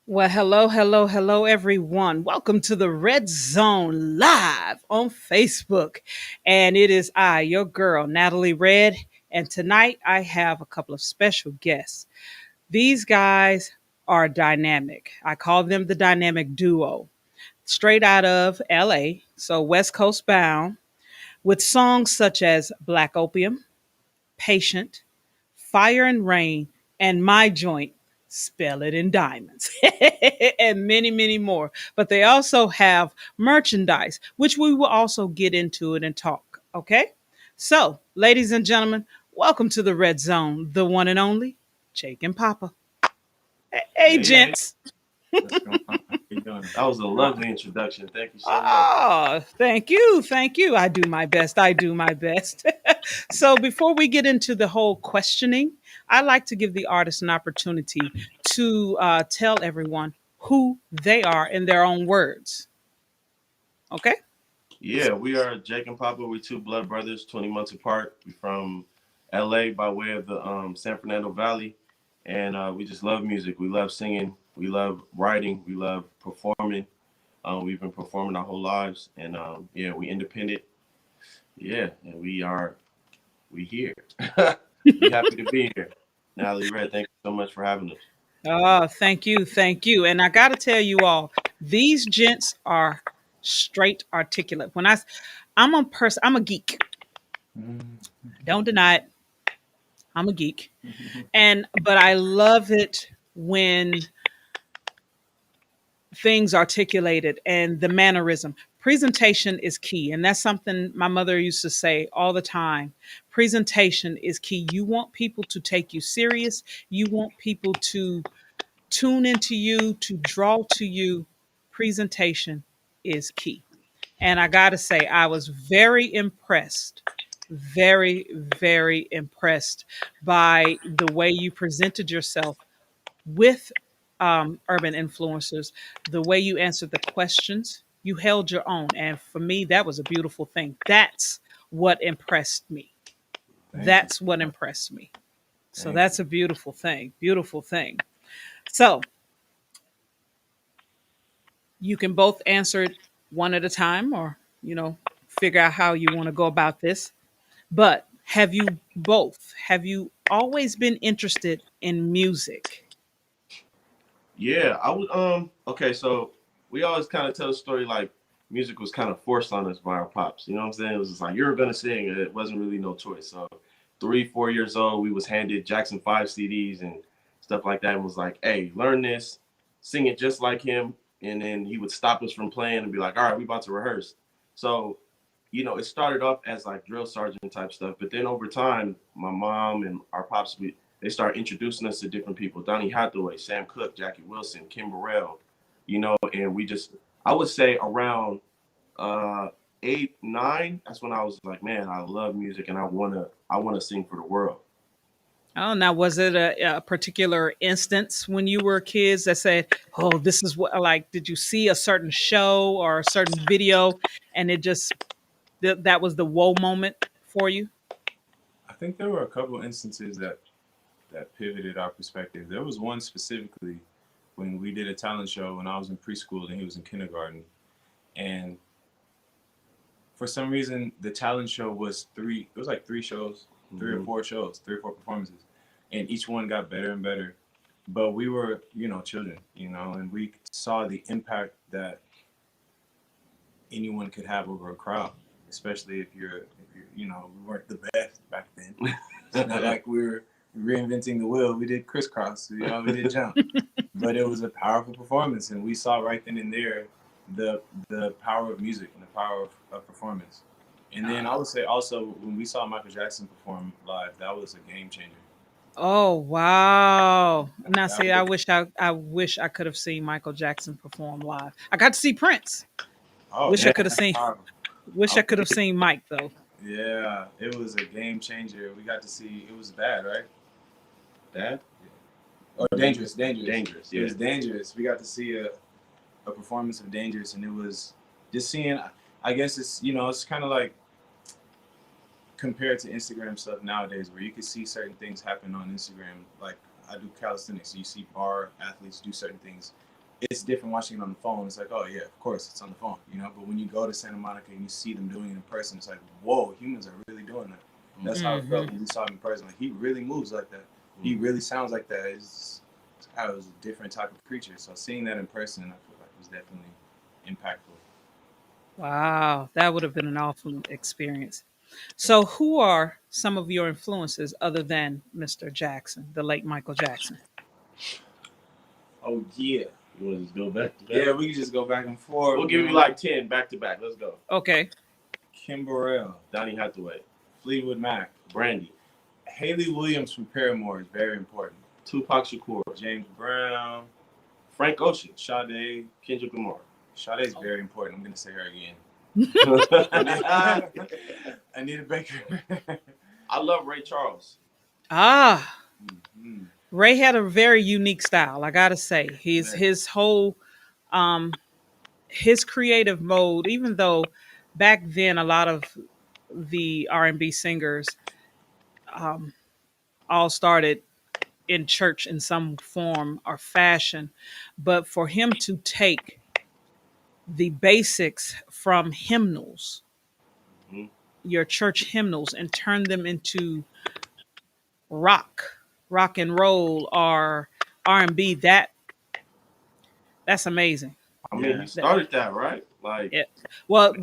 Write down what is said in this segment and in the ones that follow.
Well, hello, hello, hello, everyone. Welcome to the Red Zone live on Facebook. And it is I, your girl, Natalie Red. And tonight I have a couple of special guests. These guys are dynamic. I call them the dynamic duo, straight out of LA, so West Coast bound, with songs such as Black Opium, Patient, Fire and Rain, and My Joint, Spell It in Diamonds, and many, many more. But they also have merchandise, which we will also get into it and talk. Okay? So, ladies and gentlemen, welcome to the Red Zone, the one and only Jake and Papa. Hey, Hey, hey, gents. what's going on? How you doing? That was a lovely introduction. Thank you so much. Oh, thank you. Thank you. I do my best. I do my best. So, before we get into the whole questioning, I like to give the artist an opportunity to tell everyone who they are in their own words. Okay? Yeah, we are Jake and Papa. We two blood brothers, 20 months apart. We from LA by way of the San Fernando Valley. And we just love music. We love singing. We love writing. We love performing. We've been performing our whole lives. And yeah, we independent. Yeah, and we here. We happy to be here. Natalie Red, thank you so much for having us. Oh, thank you. Thank you. And I got to tell you all, these gents are straight articulate. I'm a person, I'm a geek. Don't deny it. I'm a geek. But I love it when things articulated and the mannerism. Presentation is key. And that's something my mother used to say all the time. Presentation is key. You want people to take you serious. You want people to tune into you, to draw to you. Presentation is key. And I got to say, I was very impressed, very, very impressed by the way you presented yourself with urban influencers, the way you answered the questions, you held your own. And for me, that was a beautiful thing. That's what impressed me. Thank you. That's what impressed me. So Thank you. that's a beautiful thing. Beautiful thing. So you can both answer it one at a time or, figure out how you want to go about this. But have you always been interested in music? Yeah, I would. Okay, so we always kind of tell the story like music was kind of forced on us by our pops. You know what I'm saying? It was just like you're gonna sing, and it wasn't really no choice. So 3, 4 years old, we was handed Jackson 5 CDs and stuff like that, and was like, "Hey, learn this, sing it just like him." And then he would stop us from playing and be like, "All right, we about to rehearse." So it started off as like drill sergeant type stuff, but then over time, my mom and our pops, they start introducing us to different people: Donny Hathaway, Sam Cooke, Jackie Wilson, Kim Burrell, and we just, I would say around uh, 8, 9, that's when I was like, man, I love music and I wanna sing for the world. Oh, now was it a particular instance when you were kids that said, "Oh, this is what," like, did you see a certain show or a certain video and it just that was the whoa moment for you? I think there were a couple instances that pivoted our perspective. There was one specifically when we did a talent show when I was in preschool and he was in kindergarten, and for some reason the talent show was three. It was like three shows, three or Mm-hmm. four shows, three or four performances, and each one got better and better. But we were, children, and we saw the impact that anyone could have over a crowd, especially if you're, we weren't the best back then. It's not like we were reinventing the wheel. We did crisscross, we did jump, but it was a powerful performance, and we saw right then and there the power of music and the power of performance. And then I would say also when we saw Michael Jackson perform live, that was a game changer. Oh, wow. Now That see, was I wish I could have seen Michael Jackson perform live. I got to see Prince. oh Wish I man, could have that's seen powerful. wish I I could have seen Mike though. Yeah, it was a game changer. We got to see it was bad, right? That Or dangerous, dangerous. dangerous, It yeah. was dangerous. We got to see a performance of dangerous, and it was just seeing. I guess it's kind of like compared to Instagram stuff nowadays, where you can see certain things happen on Instagram. Like I do calisthenics, so you see bar athletes do certain things. it's different watching it on the phone. It's like, oh yeah, of course it's on the phone, you know. But when you go to Santa Monica and you see them doing it in person, it's like, whoa, humans are really doing that. That's how it Mm-hmm. felt when we saw him in person. Like he really moves like that. He really sounds like that. It's how it was a different type of creature. So seeing that in person, I feel like was definitely impactful. Wow, that would have been an awful experience. So, who are some of your influences other than Mr. Jackson, the late Michael Jackson? Oh yeah, You want to just go back to back? yeah. We can just go back and forth. We'll give you like 10 back to back. Let's go. Okay. Kim Burrell, Donny Hathaway, Fleetwood Mac, Brandy, Haley Williams from Paramore is very important. Tupac Shakur, James Brown, Frank Ocean, Sade. Kendrick Lamar. Sade is very important. I'm gonna say her again. I Anita Baker. love Ray Charles. Ah, Mhm. Ray had a very unique style. I gotta say, Yeah. his whole um, his creative mode. Even though back then a lot of the R&B singers um, all started in church in some form or fashion, but for him to take the basics from hymnals, Mhm. your church hymnals, and turn them into rock, rock and roll, or R&B, that's amazing. I mean, Yeah. he That, started that, right? Like, yeah. Well,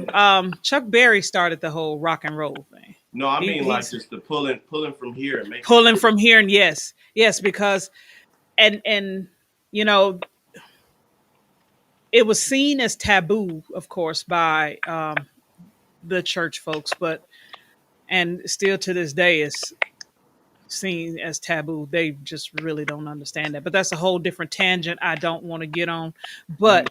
Chuck Berry started the whole rock and roll thing. no, I mean like He's just the pulling from here and making pulling it. from here, and yes, yes, because and you know it was seen as taboo, of course, by the church folks, but and still to this day is seen as taboo. They just really don't understand that. But that's a whole different tangent I don't want to get on. But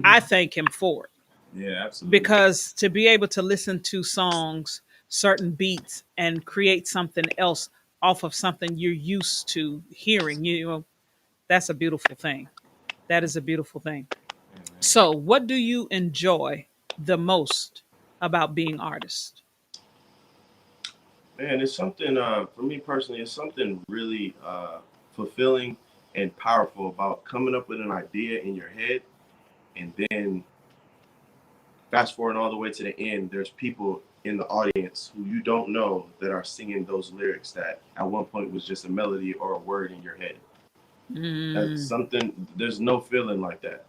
I thank him for it Yeah, absolutely. because to be able to listen to songs, certain beats, and create something else off of something you're used to hearing, that's a beautiful thing. That is a beautiful thing. Yeah, man. So, what do you enjoy the most about being artist? Man, it's something for me personally. It's something really fulfilling and powerful about coming up with an idea in your head, and then fast forward all the way to the end. There's people in the audience who you don't know that are singing those lyrics that at one point was just a melody or a word in your head. That's Mm, something. There's no feeling like that.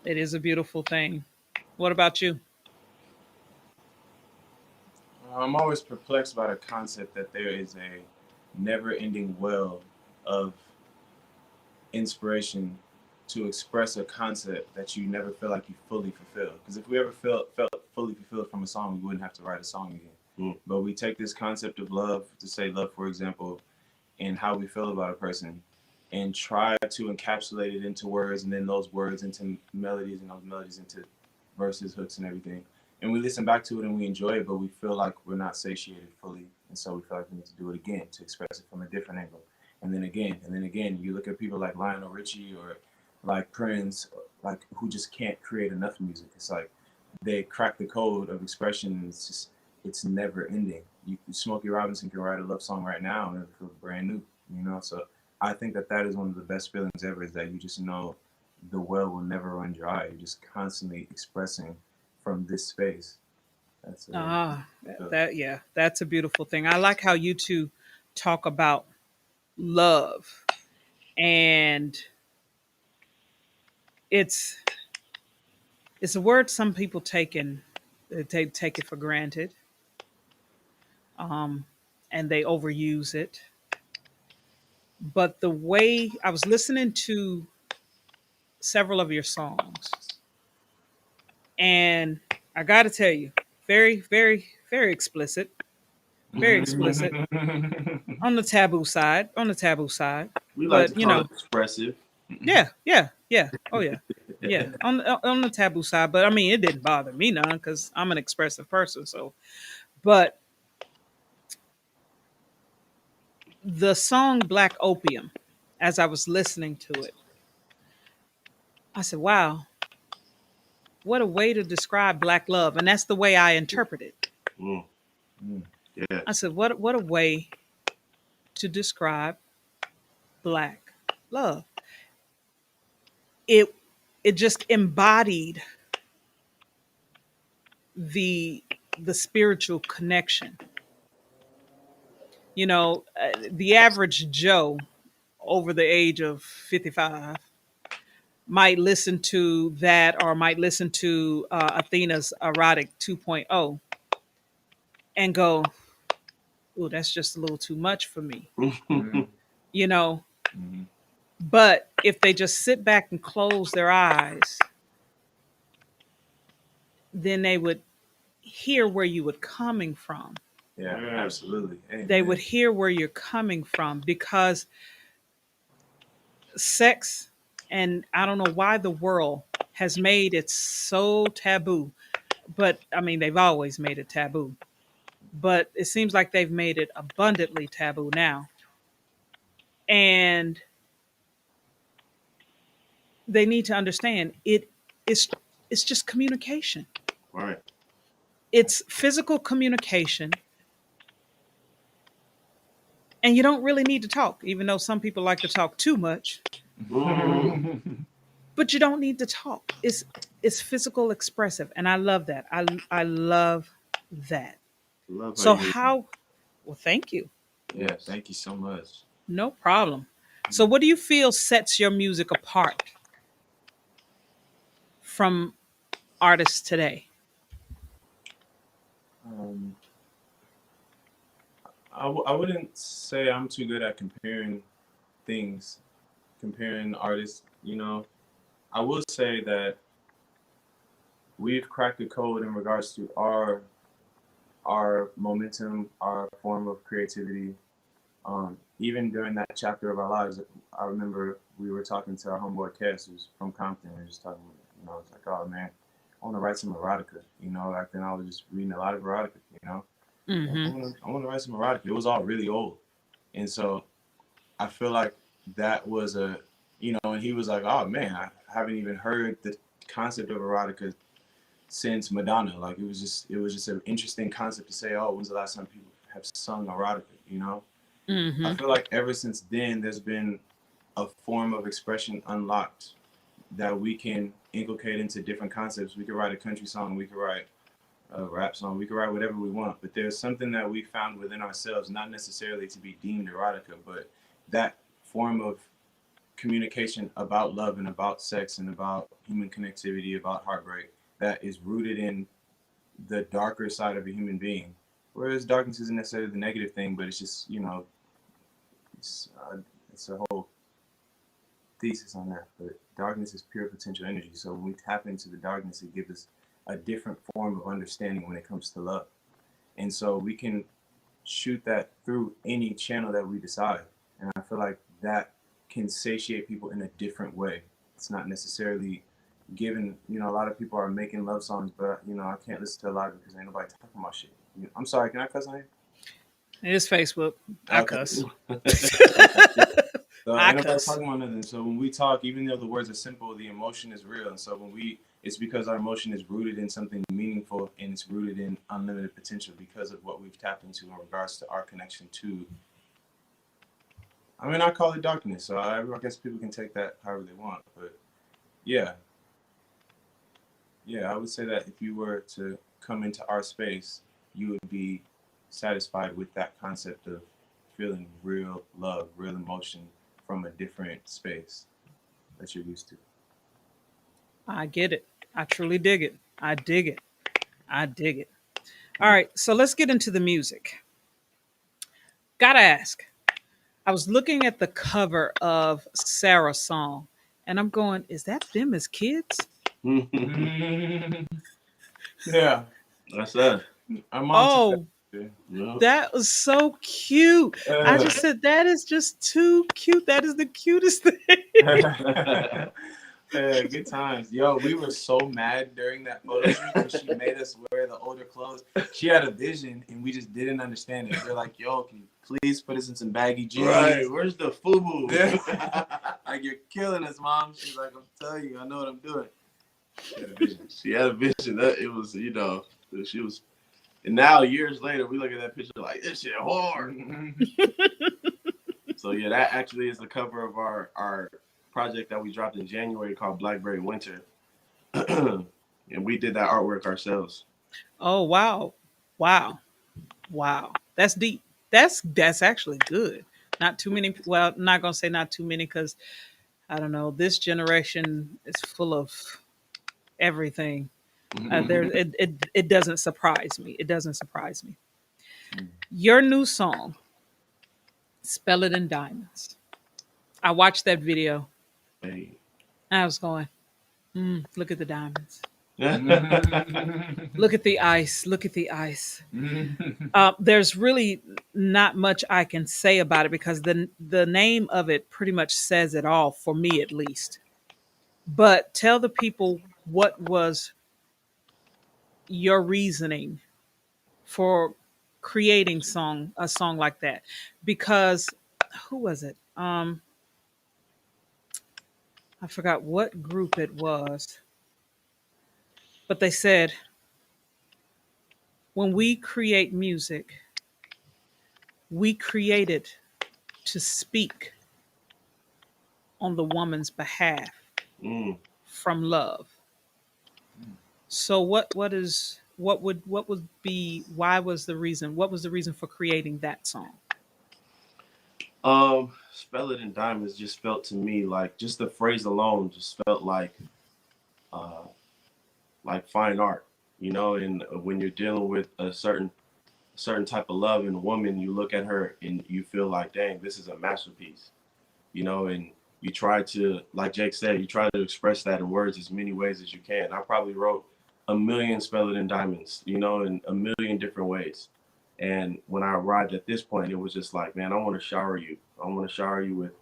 it is a beautiful thing. What about you? I'm always perplexed by the concept that there is a never-ending well of inspiration to express a concept that you never feel like you fully fulfill. Because if we ever felt fully fulfilled from a song, we wouldn't have to write a song again. Mm. But we take this concept of love, to say love, for example, and how we feel about a person, and try to encapsulate it into words, and then those words into melodies, and those melodies into verses, hooks, and everything. And we listen back to it and we enjoy it, but we feel like we're not satiated fully, and so we feel like we need to do it again to express it from a different angle, and then again, and then again. You look at people like Lionel Richie or like Prince, like who just can't create enough music. It's like they crack the code of expression, and it's never ending. Smokey Robinson can write a love song right now and it feels brand new, you know. So I think that that is one of the best feelings ever, is that you just know the well will never run dry. You're just constantly expressing from this space. That's a Ah, feeling. that yeah, that's a beautiful thing. I like how you two talk about love, and it's it's a word some people take it for granted, um, and they overuse it. But the way I was listening to several of your songs, and I got to tell you, very, very, very explicit, very explicit on the taboo side, on the taboo side. We like to But call it expressive. yeah, yeah, yeah, oh yeah, yeah, on the taboo side. But I mean, it didn't bother me none because I'm an expressive person. So, but the song "Black Opium," as I was listening to it, I said, "Wow, what a way to describe black love," and that's the way I interpret it. Mm, Mm. I yes. said, what a way to describe black love. it it just embodied the the spiritual connection. The average Joe over the age of 55 might listen to that, or might listen to Athena's Erotic 2.0 and go, "Oh, that's just a little too much for me." Mhm. You know, Mhm. but if they just sit back and close their eyes, then they would hear where you were coming from. Yeah, Yes. absolutely. They would Amen. hear where you're coming from, because sex, and I don't know why the world has made it so taboo, but I mean, they've always made it taboo, but it seems like they've made it abundantly taboo now. And they need to understand it's just communication. Right. It's physical communication, and you don't really need to talk, even though some people like to talk too much. But you don't need to talk. It's physical expressive, and I love that. I love that. Love how So you. how? Well, thank you. Yeah, Yes. thank you so much. No problem. So what do you feel sets your music apart from artists today? Um, I wouldn't say I'm too good at comparing things, comparing artists. I will say that we've cracked the code in regards to our momentum, our form of creativity. Even during that chapter of our lives, I remember we were talking to our homeboy Cass, who's from Compton. We were just talking, I was like, oh man, I want to write some erotica. Back then I was just reading a lot of erotica. Like, Mm-hmm. I want to write some erotica. It was all really old, and so I feel like that was and he was like, oh man, I haven't even heard the concept of erotica since Madonna. Like it was just an interesting concept to say, oh, when's the last time people have sung erotica? I Mm-hmm. feel like ever since then, there's been a form of expression unlocked that we can inculcate into different concepts. We could write a country song, we could write a rap song, we could write whatever we want. But there's something that we found within ourselves, not necessarily to be deemed erotica, but that form of communication about love and about sex and about human connectivity, about heartbreak, that is rooted in the darker side of a human being. Whereas darkness isn't necessarily the negative thing, but it's just, it's, it's a whole thesis on that. But darkness is pure potential energy. So when we tap into the darkness, it gives us a different form of understanding when it comes to love. And so we can shoot that through any channel that we decide. And I feel like that can satiate people in a different way. It's not necessarily given, a lot of people are making love songs, but, I can't listen to a lot because ain't nobody talking about shit. I'm sorry, can I cuss on here? It is Facebook. I Okay. cuss. Okay. So I ain't nobody cuss. talking about nothing. So when we talk, even though the words are simple, the emotion is real. And so it's because our emotion is rooted in something meaningful and it's rooted in unlimited potential because of what we've tapped into in regards to our connection to. I call it darkness. So I guess people can take that however they want. But yeah, yeah, I would say that if you were to come into our space, you would be satisfied with that concept of feeling real love, real emotion from a different space that you're used to. I get it. I truly dig it. I dig it. I dig it. All right, so let's get into the music. Gotta ask. I was looking at the cover of Sarah's song, and I'm going, is that them as kids? Yeah, That's us. our mom took that Oh, picture. No. that was so cute. I just said, that is just too cute. That is the cutest thing. Yeah, good times. Yo, we were so mad during that photo shoot when she made us wear the older clothes. She had a vision and we just didn't understand it. We're like, yo, can you please put us in some baggy jeans? Right. Where's the FUBU? Like, you're killing us, Mom. She's like, I'm telling you, I know what I'm doing. She had a vision. She had a vision. That it was, she was. And now years later, we look at that picture like this shit hard. So yeah, that actually is the cover of our project that we dropped in January called Blackberry Winter, and we did that artwork ourselves. Oh wow, wow, wow. That's deep. That's actually good. Not too many. Well, I'm not gonna say not too many because I don't know. This generation is full of everything. It doesn't surprise me. It doesn't surprise me. Your new song, "Spell It in Diamonds." I watched that video. Hey. I was going, look at the diamonds. Mhm. Look at the ice. Look at the ice. There's really not much I can say about it because the name of it pretty much says it all for me at least. But tell the people what was your reasoning for creating a song like that because who was it? I forgot what group it was, but they said when we create music, we create it to speak on the woman's behalf Mm. from love. So what would be why was the reason? What was the reason for creating that song? Spell It in Diamonds just felt to me like just the phrase alone just felt uh like fine art, you know. And when you're dealing with a certain type of love in a woman, you look at her and you feel like, dang, this is a masterpiece, you know. And you try to, like Jake said, you try to express that in words as many ways as you can. I probably wrote a million Spell It in Diamonds, you know, in a million different ways. And when I arrived at this point, it was just like, man, I want to shower you. I want to shower you with,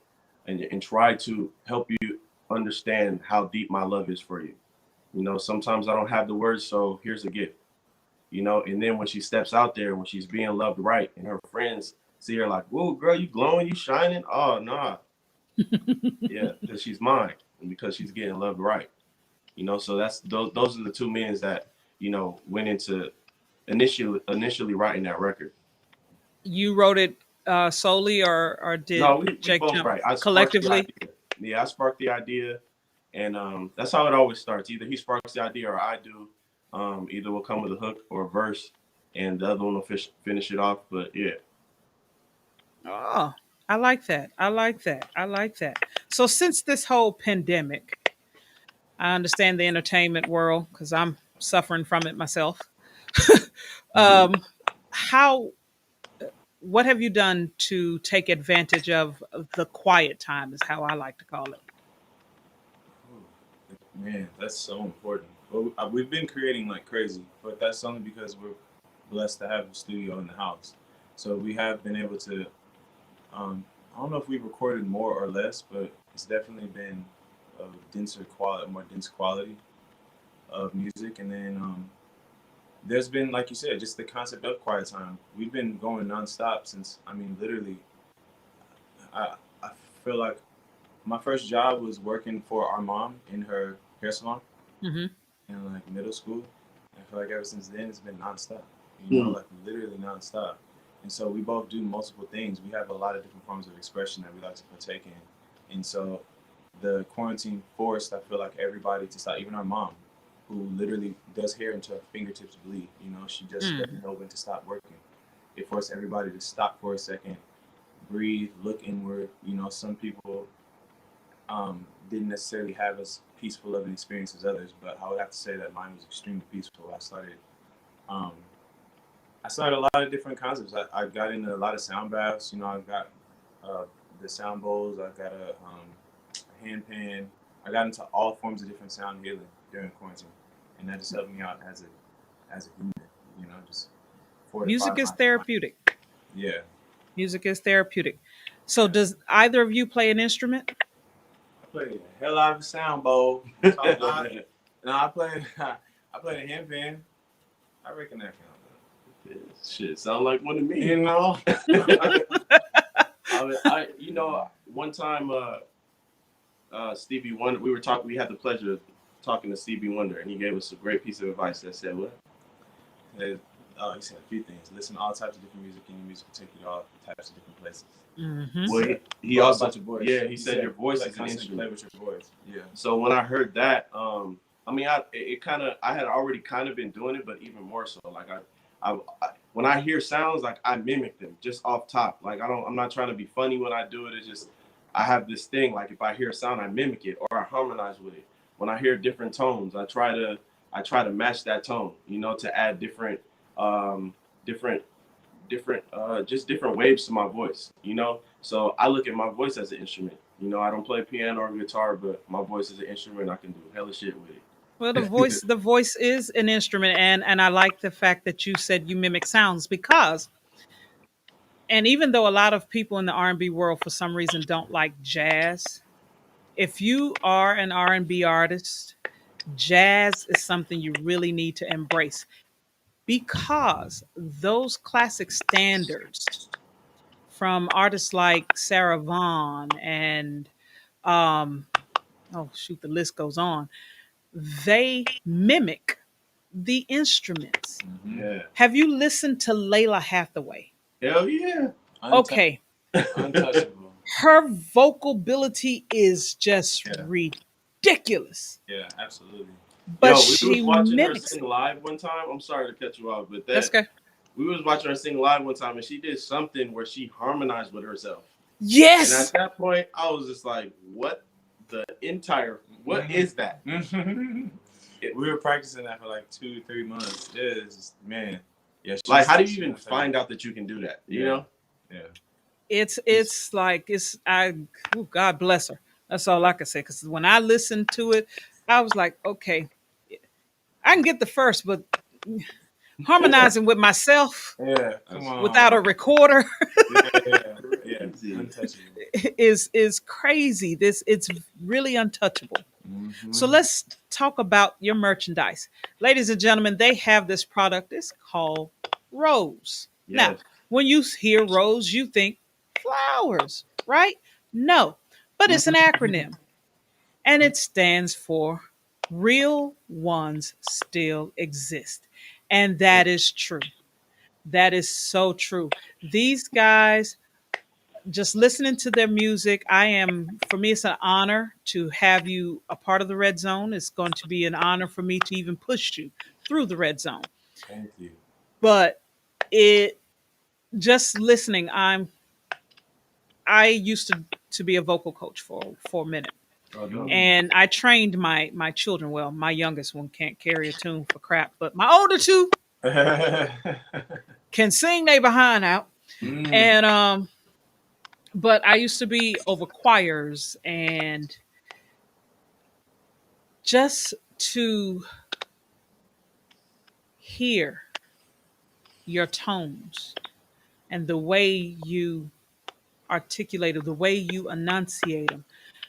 and try to help you understand how deep my love is for you. You know, sometimes I don't have the words, so here's a gift. You know, and then when she steps out there, when she's being loved right, and her friends see her like, "Whoa, girl, you glowing, you shining." Oh, nah, yeah, because she's mine, and because she's getting loved right. You know, so that's those are the two meanings that went into initially writing that record. You wrote it solely, or did No, we Jake both jump right. I sparked the collectively? idea. Yeah, I sparked the idea, and that's how it always starts. Either he sparks the idea or I do. Either we'll come with a hook or a verse, and the other one will finish it off. But yeah. Oh, I like that. I like that. I like that. So since this whole pandemic, I understand the entertainment world because I'm suffering from it myself. Mhm. um, how what have you done to take advantage of the quiet time? Is how I like to call it. Man, that's so important. Well, we've been creating like crazy, but that's only because we're blessed to have a studio in the house. So we have been able to. I don't know if we've recorded more or less, but it's definitely been a denser quality, more dense quality of music. And then there's been, like you said, just the concept of quiet time. We've been going nonstop since. I mean, literally, I feel like my first job was working for our mom in her hair salon Hmm. in like middle school. I feel like ever since then it's been nonstop. You know, Mm. like literally nonstop. And so we both do multiple things. We have a lot of different forms of expression that we like to partake in. And so the quarantine forced, I feel like, everybody to stop, even our mom, who literally does hair until her fingertips bleed. You know, she just Mm. doesn't know when to stop working. It forced everybody to stop for a second, breathe, look inward. You know, some people didn't necessarily have as peaceful of an experience as others, but I would have to say that mine was extremely peaceful. Um, I started a lot of different concepts. I got into a lot of sound baths. You know, I've got uh, the sound bowls. I've got a hand pan. I got into all forms of different sound healing during quarantine, and that just helped me out as a human. You know, just fortify Music is my therapeutic. yeah. Music is therapeutic. So Yeah. does either of you play an instrument? I play the hell out of a sound bowl. I'm talking about, no, I play I play the handpan. I reckon that counts. Shit, sound like one to me. You know? One time, Stevie Wonder, we were talking. We had the pleasure of talking to Stevie Wonder, and he gave us a great piece of advice that said, "What? you said a few things. Listen to all types of different music, and your music will take you to all types of different places. Mm-hmm. Well, he All also about your voice. yeah he You said your voice like is an constantly play instrument. with your voice. Yeah. So when I heard that, I mean, it kind of I had already kind of been doing it, but even more so. Like I when I hear sounds, like I mimic them just off top. Like I'm not trying to be funny when I do it. It's just I have this thing. Like if I hear a sound, I mimic it or I harmonize with it. When I hear different tones, I try to match that tone. You know, to add um, different just different waves to my voice, you know. So I look at my voice as an instrument. You know, I don't play piano or guitar, but my voice is an instrument. I can do hella shit with it. Well, the voice is an instrument, and I like the fact that you said you mimic sounds because, and even though a lot of people in the R&B world for some reason don't like jazz, if you are an R&B artist, jazz is something you really need to embrace because those classic standards from artists like Sarah Vaughan and um, oh shoot, the list goes on. They mimic the instruments. Mm-hmm. Yeah, Have you listened to Layla Hathaway? hell yeah. Okay, Untouchable. her vocal ability is just Yeah. ridiculous, Yeah. Absolutely. but Yo, we she was watching her mimics sing it. live one time. I'm sorry to cut you off, but That's that okay. we was watching her sing live one time, and she did something where she harmonized with herself. And at Yes, that point, I was just like, what is that? Mm-hmm. It, We were practicing that for like 2-3 months. It's just, man. Yeah. like, how do you even find out that you can do that? You Yeah. know? Yeah. it's like it's I. Oh, God bless her. That's all I can say. Because when I listened to it, I was like, okay, I can get the first, but harmonizing with myself Yeah. Come That's without a on. recorder Yeah. Yeah. Yeah. crazy. Untouchable. is crazy. This it's really untouchable. So Mm-hmm. let's talk about your merchandise. Ladies and gentlemen, they have this product. It's called Rose. Now, Yes. when you hear Rose, you think flowers, right? No, but it's an acronym and it stands for Real Ones Still Exist. And that is true. That is so true. These guys, just listening to their music, for me, it's an honor to have you a part of the Red Zone. It's going to be an honor for me to even push you through the Red Zone. Thank you. But it, just listening, I used to be a vocal coach for a minute. Oh, dope. And I trained my children. Well, my youngest one can't carry a tune for crap, but my older two can sing they behind out. Mm. And but I used to be over choirs and just to hear your tones and the way you articulate them, the way you enunciate them.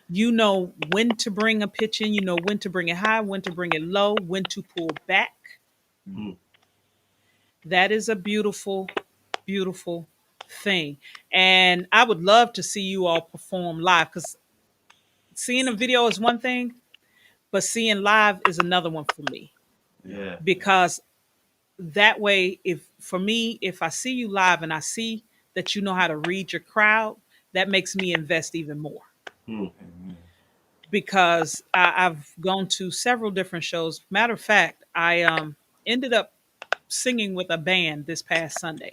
You know when to bring a pitch in, you know when to bring it high, when to bring it low, when to pull back. Mm. That is a beautiful, beautiful thing. And I would love to see you all perform live because seeing a video is one thing, but seeing live is another one for me. Yeah. Because that way, if for me, if I see you live and I see that you know how to read your crowd, that makes me invest even more. Mm. Amen. Because I've gone to several different shows. Matter of fact, I ended up singing with a band this past Sunday.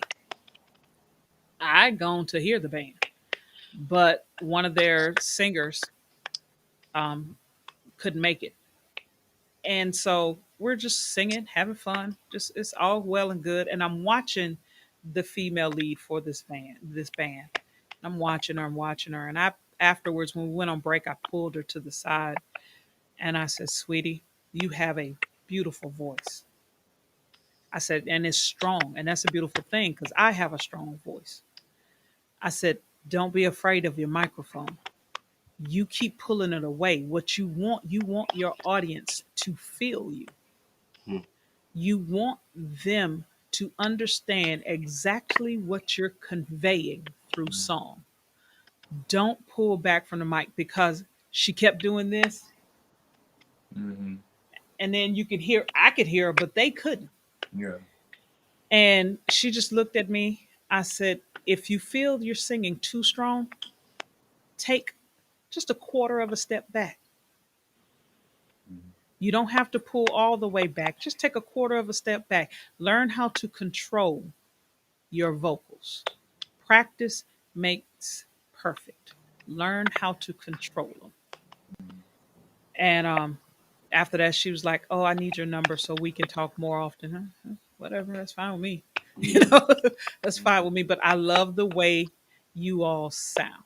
I'd gone to hear the band, but one of their singers um, couldn't make it, and so we're just singing, having fun. Just it's all well and good, and I'm watching the female lead for this band. I'm watching her, and I afterwards when we went on break, I pulled her to the side and I said, "Sweetie, you have a beautiful voice." I said, "And it's strong, and that's a beautiful thing because I have a strong voice." I said, "Don't be afraid of your microphone. You keep pulling it away. What you want your audience to feel you. Mm. You want them to understand exactly what you're conveying through song. Don't pull back from the mic," because she kept doing this. Mm-hmm. And then I could hear her, but they couldn't. Yeah. And she just looked at me. I said, if you feel you're singing too strong, take just a quarter of a step back. Mhm. You don't have to pull all the way back. Just take a quarter of a step back. Learn how to control your vocals. Practice makes perfect. Learn how to control them. And after that, she was like, "Oh, I need your number so we can talk more often." Whatever, that's fine with me. You Mhm. know, that's fine with me. But I love the way you all sound,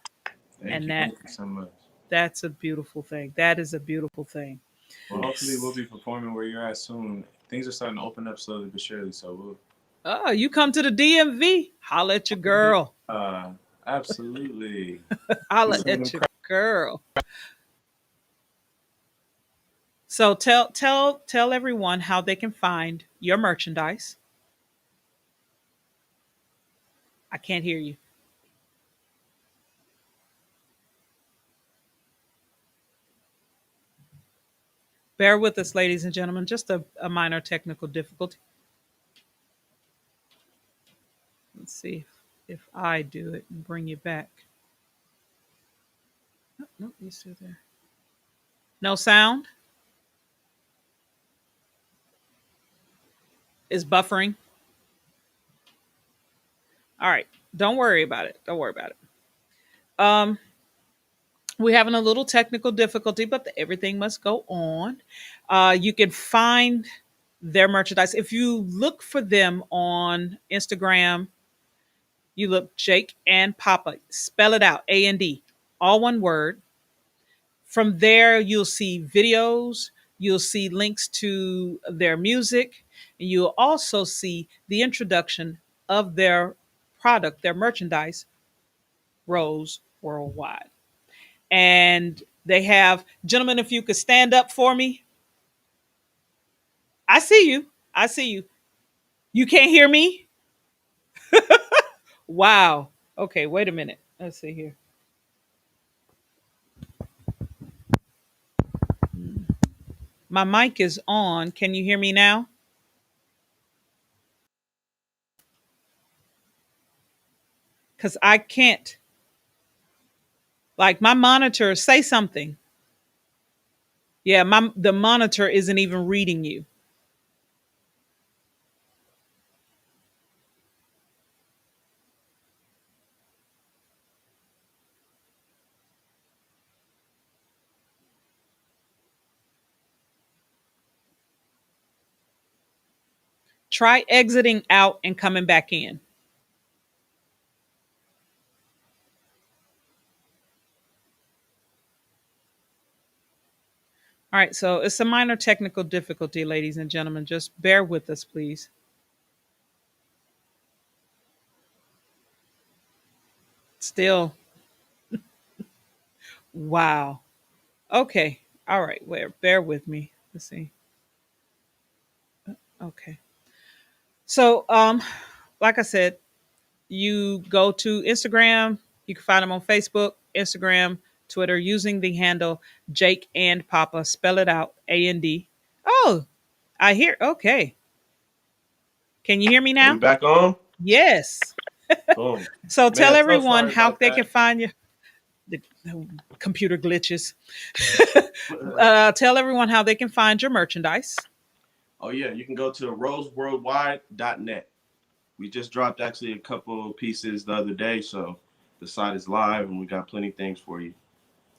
Thank and you. Thank you so much. that's a beautiful thing. That is a beautiful thing. Well, hopefully we'll be performing where you're at soon. Things are starting to open up slowly but surely, so we'll. Oh, you come to the DMV? Holla at your girl. Uh, Absolutely. Holla Some of them at your girl. So tell everyone how they can find your merchandise. I can't hear you. Bear with us, ladies and gentlemen. Just a minor technical difficulty. Let's see if I do it and bring you back. Oh, nope, you're still there. No sound is buffering. All right. Don't worry about it. Don't worry about it. Um, we're having a little technical difficulty, but everything must go on. You can find their merchandise if you look for them on Instagram. You look Jake and Papa. Spell it out, A-N-D, all one word. From there, you'll see videos, you'll see links to their music, and you'll also see the introduction of their product, their merchandise, Rose Worldwide. And they have, gentlemen, if you could stand up for me. I see you. I see you. You can't hear me? Wow. Okay, wait a minute. Let's see here. My mic is on. Can you hear me now? Because I can't. Like my monitor, say something. Yeah, the monitor isn't even reading you. Try exiting out and coming back in. All right, so it's a minor technical difficulty, ladies and gentlemen. Just bear with us, please. Still, wow. Okay. All right, where bear with me. Let's see. Okay. So, like I said, you go to Instagram. You can find them on Facebook, Instagram, Twitter, using the handle Jake and Papa. Spell it out, A-N-D. Oh, I hear. Okay. Can you hear me Are we now? back on? Yes. Boom. So tell Man, so everyone sorry how about they can that. find you. The computer glitches. Tell everyone how they can find your merchandise. Oh yeah, you can go to roseworldwide.net. We just dropped actually a couple pieces the other day, so the site is live and we got plenty of things for you.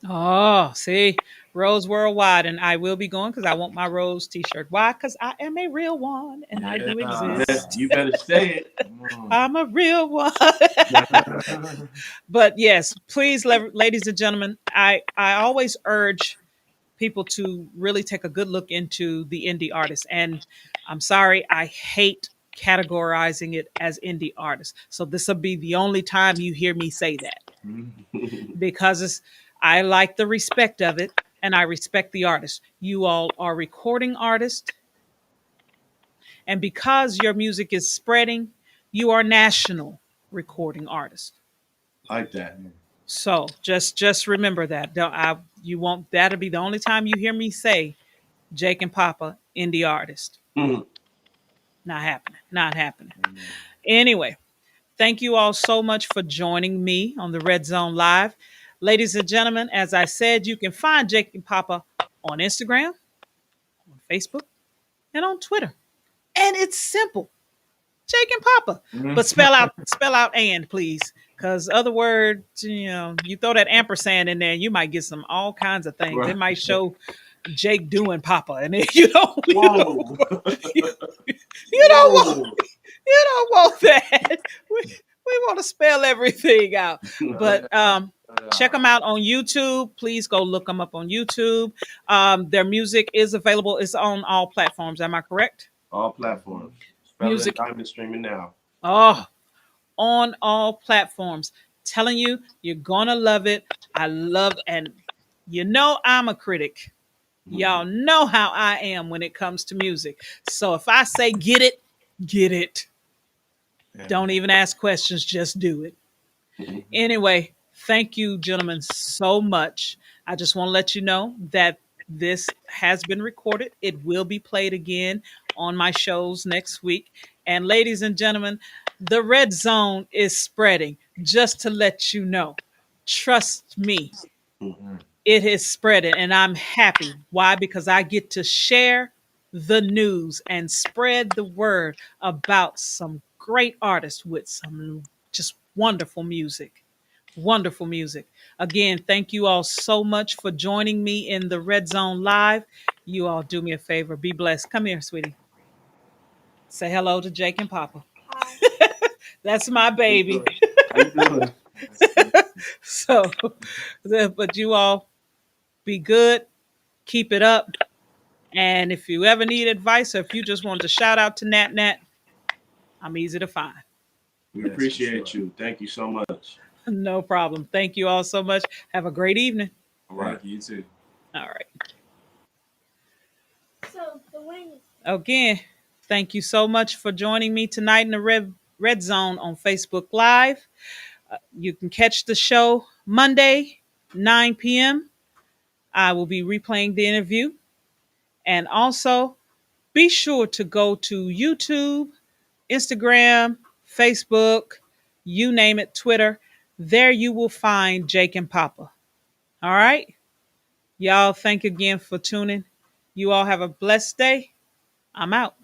Oh, see, Rose Worldwide, and I will be going because I want my Rose T-shirt. Why? Because I am a real one, and I do Yeah. exist. You better say Come on. I'm a real one. it. But yes, please, ladies and gentlemen, I always urge people to really take a good look into the indie artists. And I'm sorry, I hate categorizing it as indie artists. So this will be the only time you hear me say that because I like the respect of it and I respect the artist. You all are recording artists, and because your music is spreading, you are national recording artists. Like that. So just remember that. You won't. That'll be the only time you hear me say Jake and Papa indie artist. Mhm. Not happening. Not happening. Amen. Anyway, thank you all so much for joining me on the Red Zone Live. Ladies and gentlemen, as I said, you can find Jake and Papa on Instagram, on Facebook, and on Twitter. And it's simple. Jake and Papa. But Mhm. spell out and please. Because other words, you throw that ampersand in there, you might get some all kinds of things. It Right. might show Jake doing Papa, and then you don't, Whoa. you, you don't want Whoa. you don't want that. We want to spell everything out. Spell it But out. Spell it check out. them out on YouTube. Please go look them up on YouTube. Their music is available. It's on all platforms. Am I correct? All platforms. Spell it Music. Diamond streaming now. Oh, on all platforms. Telling you, you're gonna love it. I love, and I'm a critic. Y'all know how I am when it comes to music. So if I say get it, get it. Don't Amen. even ask questions, just do it. Mhm. Anyway, thank you, gentlemen, so much. I just want to let you know that this has been recorded. It will be played again on my shows next week. And ladies and gentlemen, the red zone is spreading. Just to let you know, trust me, Mm. it is spreading, and I'm happy. Why? Because I get to share the news and spread the word about some great artists with some just wonderful music. Wonderful music. Again, thank you all so much for joining me in the Red Zone Live. You all do me a favor. Be blessed. Come here, sweetie. Say hello to Jake and Papa. That's my How you baby. doing? How you doing? That's sweet. So, but you all be good. Keep it up. And if you ever need advice or if you just want to shout out to Nat Nat, I'm easy to find. We Yes, for sure. appreciate you. Thank you so much. No problem. Thank you all so much. Have a great evening. All right. Thank you too. All right. Again, thank you so much for joining me tonight in the Red Zone on Facebook Live. You can catch the show Monday, 9 p.m. I will be replaying the interview. And also, be sure to go to YouTube, Instagram, Facebook, you name it, Twitter. There you will find Jake and Papa. All right? Y'all, thank you again for tuning. You all have a blessed day. I'm out.